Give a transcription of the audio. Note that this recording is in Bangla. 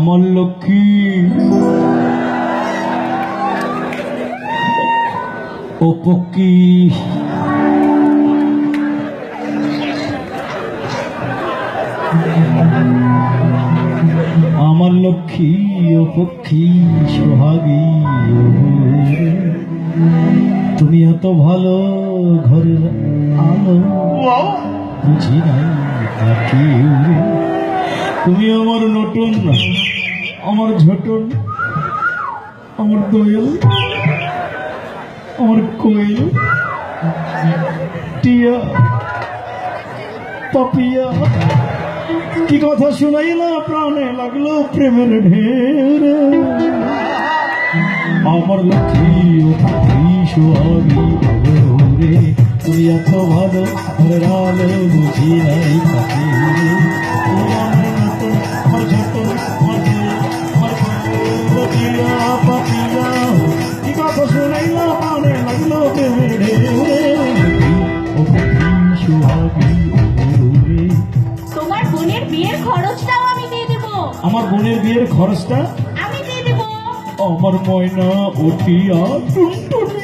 আমার লক্ষ্মী ও পক্ষী আমার লক্ষ্মী ও পক্ষী সোহাগী তুমি এত ভালো ঘরের আলো বুঝি নাই তাকে তুমি আমার নতুন আমার ঝটন আমার দোয়েল আমার কোয়েল টিয়া পাপিয়া কি কথা শুনাইলা প্রাণে লাগলো প্রেমের ঢের আমার লক্ষ্মী ও পক্ষী সোহাগী রে তুই এত ভালো ঘরের আলো বুঝি নাই তাকে তুমি আমার নতুন আমার ঝটন আমার দোয়েল আমার কোয়েল টিয়া পাপিয়া কি কথা শুনাইলা প্রাণে লাগলো প্রেমের ঢের ও পক্ষী সোহাগী রে তোমার বোনের বিয়ের খরচটাও আমি দিয়ে দেব। আমার বোনের বিয়ের খরচটা আমি দিয়ে দেব। আমার ময়না উঠিয়া টুনটুনি